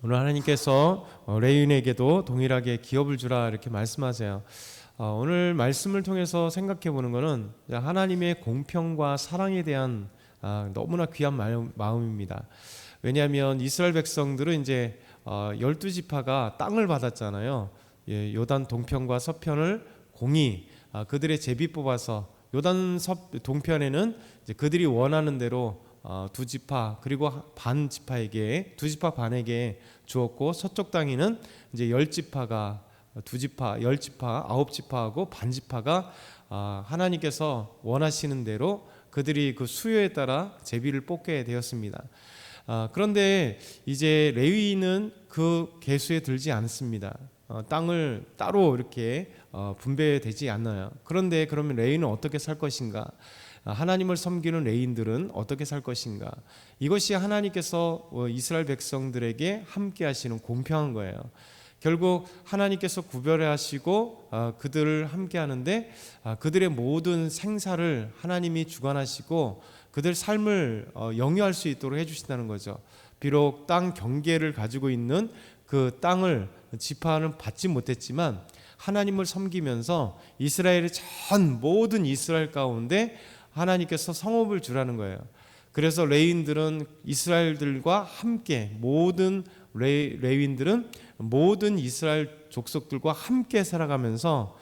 오늘 하나님께서 레위인에게도 동일하게 기업을 주라 이렇게 말씀하세요. 오늘 말씀을 통해서 생각해 보는 것은 하나님의 공평과 사랑에 대한 너무나 귀한 마음입니다. 왜냐하면 이스라엘 백성들은 이제 12지파가 땅을 받았잖아요. 요단 동편과 서편을 공의 그들의 제비 뽑아서 요단 동편에는 이제 그들이 원하는 대로 두 지파 그리고 반 지파에게 두 지파 반에게 주었고, 서쪽 땅에는 이제 10지파가 두 지파, 10지파, 9지파하고 반 지파가 하나님께서 원하시는 대로 그들이 그 수요에 따라 제비를 뽑게 되었습니다. 그런데 이제 레위인은 그 계수에 들지 않습니다. 땅을 따로 이렇게 분배되지 않아요. 그런데 그러면 레위인은 어떻게 살 것인가? 하나님을 섬기는 레위인들은 어떻게 살 것인가? 이것이 하나님께서 이스라엘 백성들에게 함께 하시는 공평한 거예요. 결국 하나님께서 구별해 하시고 그들을 함께 하는데 그들의 모든 생사를 하나님이 주관하시고 그들 삶을 영위할 수 있도록 해주신다는 거죠. 비록 땅 경계를 가지고 있는 그 땅을 지파는 받지 못했지만 하나님을 섬기면서 이스라엘의 전 모든 이스라엘 가운데 하나님께서 성읍을 주라는 거예요. 그래서 레위인들은 이스라엘들과 함께 모든 레위인들은 모든 이스라엘 족속들과 함께 살아가면서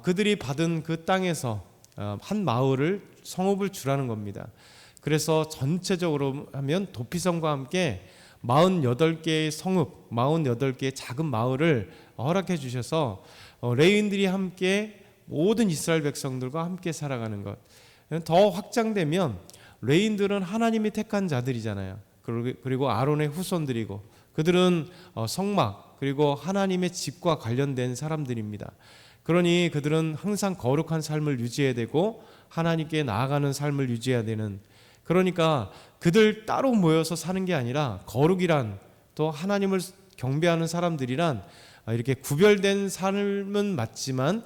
그들이 받은 그 땅에서 한 마을을 성읍을 주라는 겁니다. 그래서 전체적으로 하면 도피성과 함께 48개의 성읍, 48개의 작은 마을을 허락해 주셔서 레위인들이 함께 모든 이스라엘 백성들과 함께 살아가는 것. 더 확장되면 레위인들은 하나님이 택한 자들이잖아요. 그리고 아론의 후손들이고 그들은 성막 그리고 하나님의 집과 관련된 사람들입니다. 그러니 그들은 항상 거룩한 삶을 유지해야 되고 하나님께 나아가는 삶을 유지해야 되는, 그러니까 그들 따로 모여서 사는 게 아니라 거룩이란, 또 하나님을 경배하는 사람들이란 이렇게 구별된 삶은 맞지만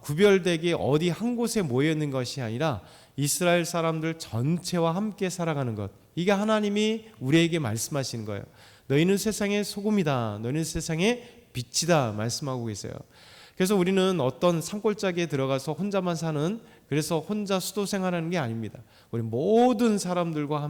구별되게 어디 한 곳에 모여 있는 것이 아니라 이스라엘 사람들 전체와 함께 살아가는 것, 이게 하나님이 우리에게 말씀하시는 거예요. 너희는 세상의 소금이다, 너희는 세상의 빛이다 말씀하고 계세요. 그래서 우리는 어떤 산골짜기에 들어가서 혼자만 사는, 그래서 혼자 수도 생활하는 게 아닙니다. 우리 모든 사람들과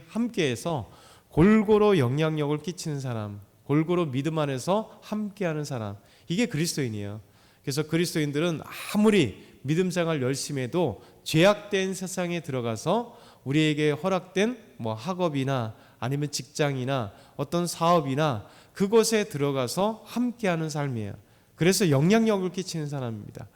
함께해서 골고루 영향력을 끼치는 사람, 골고루 믿음 안에서 함께하는 사람, 이게 그리스도인이에요. 그래서 그리스도인들은 아무리 믿음 생활 열심히 해도 죄악된 세상에 들어가서 우리에게 허락된 학업이나 아니면 직장이나 어떤 사업이나 그곳에 들어가서 함께하는 삶이에요. 그래서 영향력을 끼치는 사람입니다.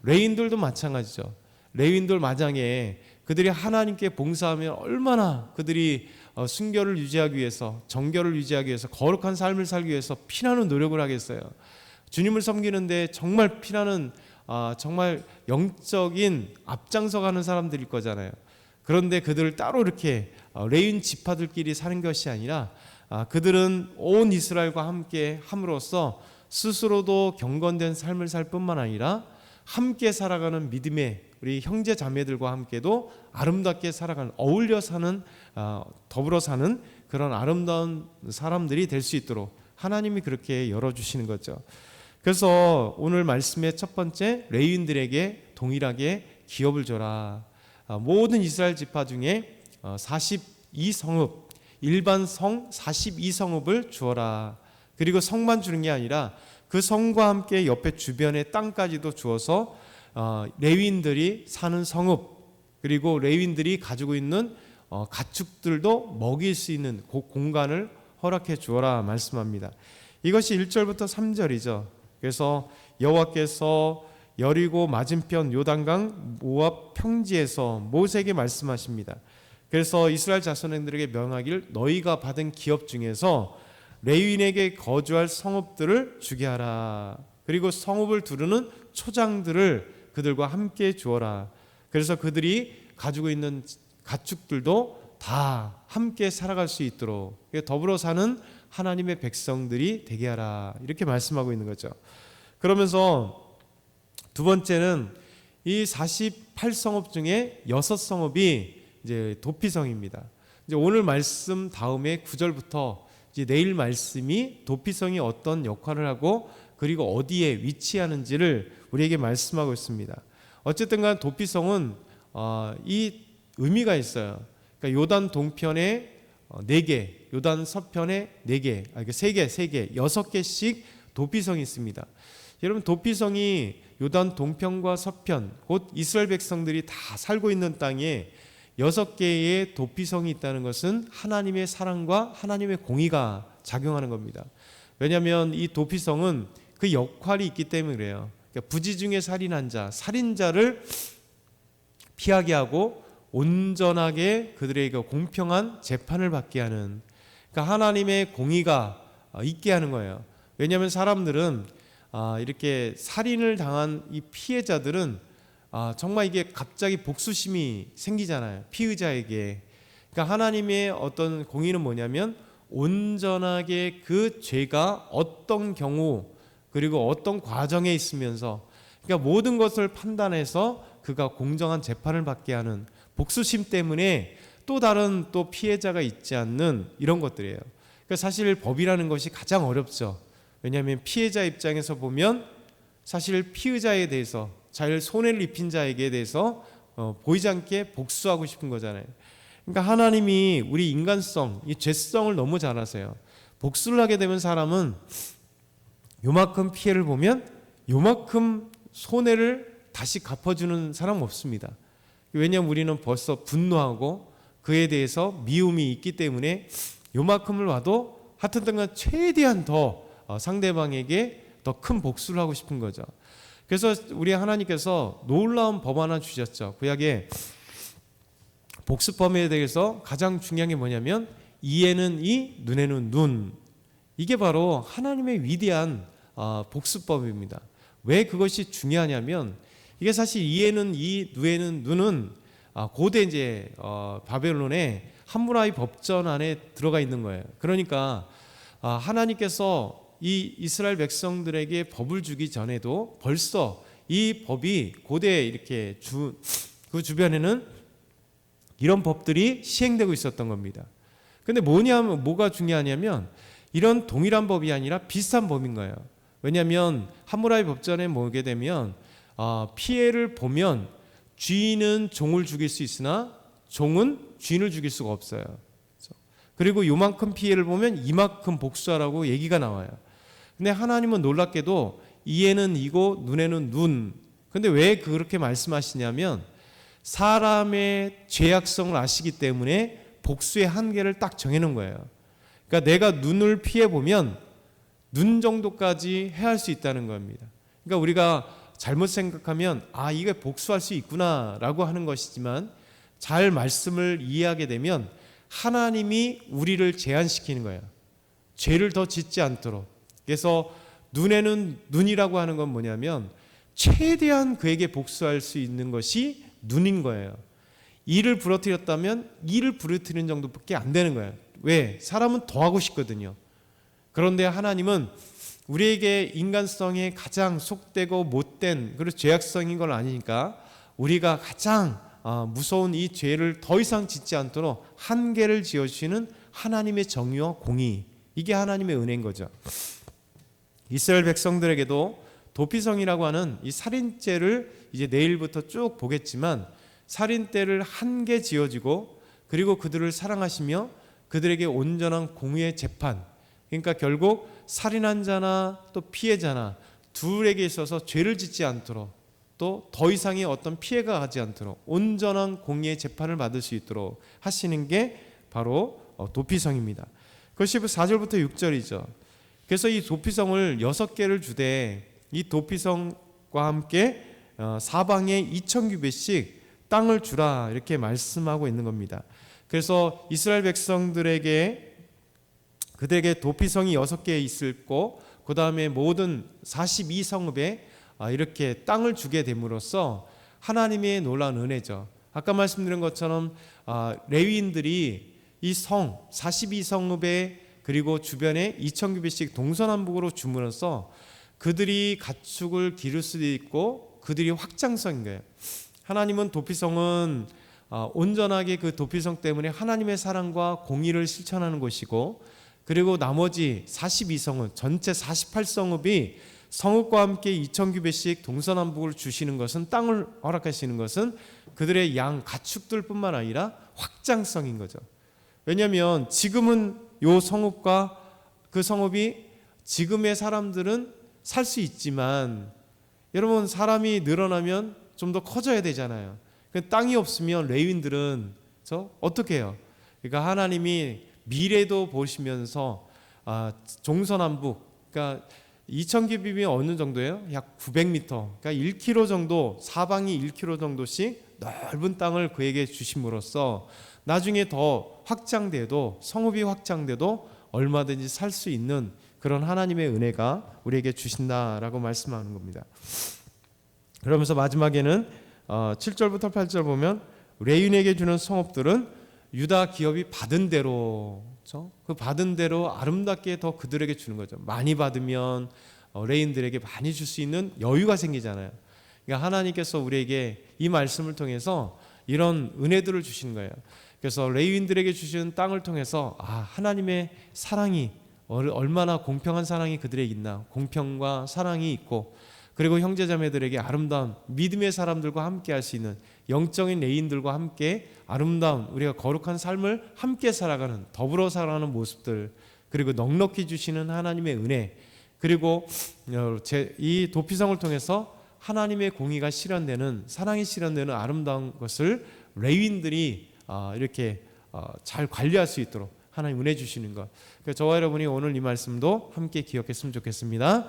레위인들도 마찬가지죠. 레위인들 마당에 그들이 하나님께 봉사하면 얼마나 그들이 순결을 유지하기 위해서, 정결을 유지하기 위해서, 거룩한 삶을 살기 위해서 피나는 노력을 하겠어요. 주님을 섬기는데 정말 피나는 정말 영적인 앞장서가는 사람들일 거잖아요. 그런데 그들을 따로 이렇게 레위인 지파들끼리 사는 것이 아니라 그들은 온 이스라엘과 함께 함으로써 스스로도 경건된 삶을 살 뿐만 아니라 함께 살아가는 믿음의 우리 형제 자매들과 함께도 아름답게 살아가는, 어울려 사는, 더불어 사는 그런 아름다운 사람들이 될 수 있도록 하나님이 그렇게 열어주시는 거죠. 그래서 오늘 말씀의 첫 번째, 레위인들에게 동일하게 기업을 줘라. 모든 이스라엘 지파 중에 42성읍, 일반 성 42성읍을 주어라. 그리고 성만 주는 게 아니라 그 성과 함께 옆에 주변의 땅까지도 주어서 레위인들이 사는 성읍, 그리고 레위인들이 가지고 있는 가축들도 먹일 수 있는 그 공간을 허락해 주어라 말씀합니다. 이것이 1절부터 3절이죠. 그래서 여호와께서 여리고 맞은편 요단강 모압 평지에서 모세에게 말씀하십니다. 그래서 이스라엘 자손들에게 명하기를 너희가 받은 기업 중에서 레위인에게 거주할 성읍들을 주게 하라. 그리고 성읍을 두르는 초장들을 그들과 함께 주어라. 그래서 그들이 가지고 있는 가축들도 다 함께 살아갈 수 있도록 더불어 사는 하나님의 백성들이 되게 하라. 이렇게 말씀하고 있는 거죠. 그러면서 두 번째는 이 48성읍 중에 6성읍이 이제 도피성입니다. 이제 오늘 말씀 다음에 9절부터 이제 내일 말씀이 도피성이 어떤 역할을 하고 그리고 어디에 위치하는지를 우리에게 말씀하고 있습니다. 어쨌든 간 도피성은 이 의미가 있어요. 그러니까 요단 동편에 4개, 요단 서편에 4개, 그러니까 3개, 6개씩 도피성이 있습니다. 여러분, 도피성이 요단 동편과 서편, 곧 이스라엘 백성들이 다 살고 있는 땅에 6개의 도피성이 있다는 것은 하나님의 사랑과 하나님의 공의가 작용하는 겁니다. 왜냐하면 이 도피성은 그 역할이 있기 때문에 그래요. 그러니까 부지 중에 살인한 자, 살인자를 피하게 하고 온전하게 그들에게 공평한 재판을 받게 하는, 그러니까 하나님의 공의가 있게 하는 거예요. 왜냐하면 사람들은 이렇게 살인을 당한 이 피해자들은 정말 이게 갑자기 복수심이 생기잖아요, 피의자에게. 그러니까 하나님의 어떤 공의는 뭐냐면 온전하게 그 죄가 어떤 경우 그리고 어떤 과정에 있으면서, 그러니까 모든 것을 판단해서 그가 공정한 재판을 받게 하는, 복수심 때문에 또 다른 또 피해자가 있지 않는 이런 것들이에요. 그러니까 사실 법이라는 것이 가장 어렵죠. 왜냐하면 피해자 입장에서 보면 사실 피의자에 대해서, 잘 손해를 입힌 자에게 대해서 보이지 않게 복수하고 싶은 거잖아요. 그러니까 하나님이 우리 인간성, 이 죄성을 너무 잘 아세요. 복수를 하게 되면 사람은 요만큼 피해를 보면 요만큼 손해를 다시 갚아주는 사람 없습니다. 왜냐하면 우리는 벌써 분노하고 그에 대해서 미움이 있기 때문에 요만큼을 와도 하여튼 최대한 더 상대방에게 더 큰 복수를 하고 싶은 거죠. 그래서 우리 하나님께서 놀라운 법 하나 주셨죠. 구약에 복수법에 대해서 가장 중요한 게 뭐냐면 이에는 이, 눈에는 눈. 이게 바로 하나님의 위대한 복수법입니다. 왜 그것이 중요하냐면 이게 사실 이에는 이, 눈에는 눈은 고대 이제 바벨론의 함무라비 법전 안에 들어가 있는 거예요. 그러니까 하나님께서 이 이스라엘 백성들에게 법을 주기 전에도 벌써 이 법이 고대 이렇게 그 주변에는 이런 법들이 시행되고 있었던 겁니다. 근데 뭐가 중요하냐면 이런 동일한 법이 아니라 비슷한 법인 거예요. 왜냐하면 함무라비 법전에 보게 되면 피해를 보면 쥐는 종을 죽일 수 있으나 종은 쥐인을 죽일 수가 없어요. 그리고 요만큼 피해를 보면 이만큼 복수하라고 얘기가 나와요. 근데 하나님은 놀랍게도 이에는 이고 눈에는 눈. 근데 왜 그렇게 말씀하시냐면 사람의 죄악성을 아시기 때문에 복수의 한계를 딱 정해놓은 거예요. 그러니까 내가 눈을 피해 보면 눈 정도까지 해할 수 있다는 겁니다. 그러니까 우리가 잘못 생각하면 이게 복수할 수 있구나라고 하는 것이지만 잘 말씀을 이해하게 되면 하나님이 우리를 제한시키는 거예요. 죄를 더 짓지 않도록. 그래서 눈에는 눈이라고 하는 건 뭐냐면 최대한 그에게 복수할 수 있는 것이 눈인 거예요. 이를 부러뜨렸다면 이를 부러뜨리는 정도밖에 안 되는 거예요. 왜? 사람은 더 하고 싶거든요. 그런데 하나님은 우리에게 인간성에 가장 속되고 못된 그리고 죄악성인 걸 아니니까 우리가 가장 무서운 이 죄를 더 이상 짓지 않도록 한계를 지어주시는 하나님의 정의와 공의, 이게 하나님의 은혜인 거죠. 이스라엘 백성들에게도 도피성이라고 하는 이 살인죄를 이제 내일부터 쭉 보겠지만 살인죄를 한계 지어지고 그리고 그들을 사랑하시며 그들에게 온전한 공의의 재판, 그러니까 결국 살인한 자나 또 피해자나 둘에게 있어서 죄를 짓지 않도록 또 더 이상의 어떤 피해가 가지 않도록 온전한 공의의 재판을 받을 수 있도록 하시는 게 바로 도피성입니다. 그것이 4절부터 6절이죠. 그래서 이 도피성을 6개를 주되 이 도피성과 함께 사방에 2,000규빗씩 땅을 주라 이렇게 말씀하고 있는 겁니다. 그래서 이스라엘 백성들에게 그들에게 도피성이 6개 있었고 그 다음에 모든 42성읍에 이렇게 땅을 주게 됨으로써 하나님의 놀라운 은혜죠. 아까 말씀드린 것처럼 레위인들이 이 성 42성읍에 그리고 주변에 2,000규빗씩 동서남북으로 줌으로써 그들이 가축을 기를 수도 있고 그들이 확장성인 거예요. 하나님은 도피성은 온전하게 그 도피성 때문에 하나님의 사랑과 공의를 실천하는 곳이고, 그리고 나머지 42성읍, 전체 48성읍이 성읍과 함께 2,000규빗씩 동서남북을 주시는 것은, 땅을 허락하시는 것은 그들의 양 가축들뿐만 아니라 확장성인 거죠. 왜냐하면 지금은 요 성읍과 그 성읍이, 지금의 사람들은 살 수 있지만 여러분, 사람이 늘어나면 좀 더 커져야 되잖아요. 땅이 없으면 레위인들은 어떻게 해요? 그러니까 하나님이 미래도 보시면서 동서남북, 그러니까 2,000규빗이 어느 정도예요? 약 900m, 그러니까 1km 정도, 사방이 1km 정도씩 넓은 땅을 그에게 주심으로써 나중에 더 확장돼도, 성읍이 확장돼도 얼마든지 살 수 있는 그런 하나님의 은혜가 우리에게 주신다라고 말씀하는 겁니다. 그러면서 마지막에는 7절부터 8절 보면, 레윈에게 주는 성읍들은 유다 기업이 받은 대로, 그렇죠? 그 받은 대로 아름답게 더 그들에게 주는 거죠. 많이 받으면 레윈들에게 많이 줄 수 있는 여유가 생기잖아요. 그러니까 하나님께서 우리에게 이 말씀을 통해서 이런 은혜들을 주신 거예요. 그래서 레위인들에게 주시는 땅을 통해서 하나님의 사랑이 얼마나 공평한 사랑이 그들에게 있나, 공평과 사랑이 있고, 그리고 형제자매들에게 아름다운 믿음의 사람들과 함께 할 수 있는 영적인 레위인들과 함께 아름다운, 우리가 거룩한 삶을 함께 살아가는, 더불어 살아가는 모습들, 그리고 넉넉히 주시는 하나님의 은혜, 그리고 이 도피성을 통해서 하나님의 공의가 실현되는, 사랑이 실현되는 아름다운 것을 레위인들이 이렇게 잘 관리할 수 있도록 하나님 은혜 주시는 것. 저와 여러분이 오늘 이 말씀도 함께 기억했으면 좋겠습니다.